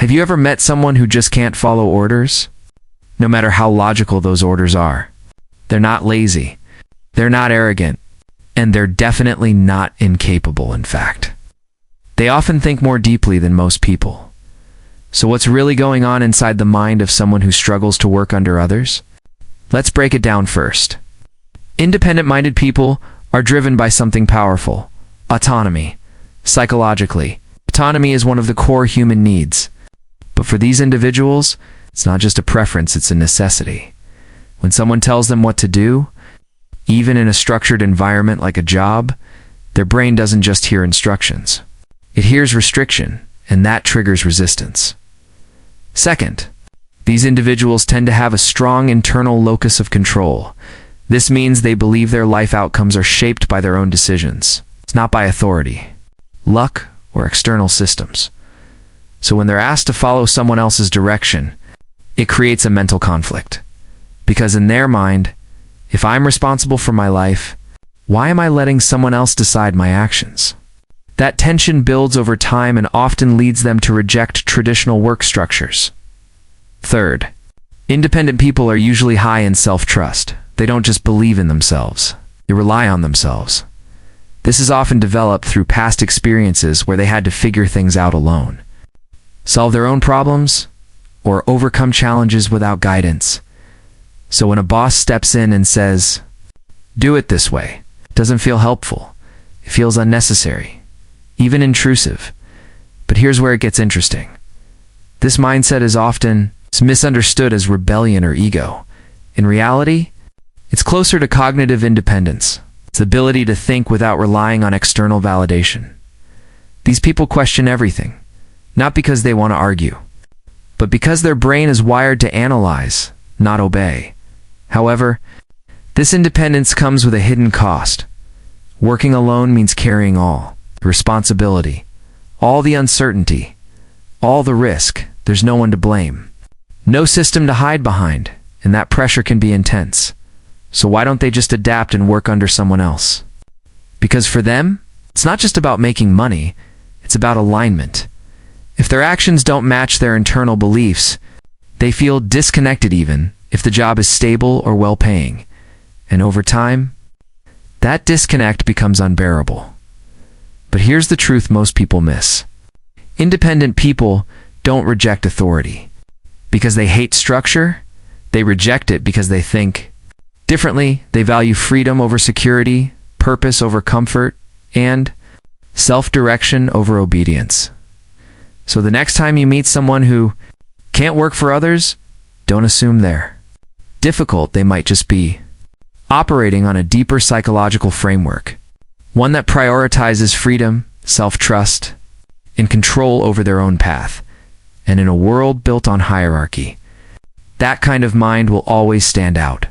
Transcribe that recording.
Have you ever met someone who just can't follow orders? No matter how logical those orders are. They're not lazy. They're not arrogant. And they're definitely not incapable, in fact. They often think more deeply than most people. So what's really going on inside the mind of someone who struggles to work under others? Let's break it down first. Independent-minded people are driven by something powerful: autonomy. Psychologically, autonomy is one of the core human needs. But for these individuals, it's not just a preference, it's a necessity. When someone tells them what to do, even in a structured environment like a job, their brain doesn't just hear instructions. It hears restriction, and that triggers resistance. Second, these individuals tend to have a strong internal locus of control. This means they believe their life outcomes are shaped by their own decisions. It's not by authority, luck, or external systems. So when they're asked to follow someone else's direction, it creates a mental conflict. Because in their mind, if I'm responsible for my life, why am I letting someone else decide my actions? That tension builds over time and often leads them to reject traditional work structures. Third, independent people are usually high in self-trust. They don't just believe in themselves, they rely on themselves. This is often developed through past experiences where they had to figure things out alone, solve their own problems, or overcome challenges without guidance. So when a boss steps in and says, "Do it this way," it doesn't feel helpful. It feels unnecessary, even intrusive. But here's where it gets interesting. This mindset is often misunderstood as rebellion or ego. In reality, it's closer to cognitive independence. It's the ability to think without relying on external validation. These people question everything, not because they want to argue, but because their brain is wired to analyze, not obey. However, this independence comes with a hidden cost. Working alone means carrying all the responsibility, all the uncertainty, all the risk. There's no one to blame, no system to hide behind, and that pressure can be intense. So why don't they just adapt and work under someone else? Because for them, it's not just about making money, it's about alignment. If their actions don't match their internal beliefs, they feel disconnected even if the job is stable or well-paying. And over time, that disconnect becomes unbearable. But here's the truth most people miss. Independent people don't reject authority because they hate structure. They reject it because they think differently. They value freedom over security, purpose over comfort, and self-direction over obedience. So the next time you meet someone who can't work for others, don't assume they're difficult. They might just be operating on a deeper psychological framework, one that prioritizes freedom, self-trust, and control over their own path. And in a world built on hierarchy, that kind of mind will always stand out.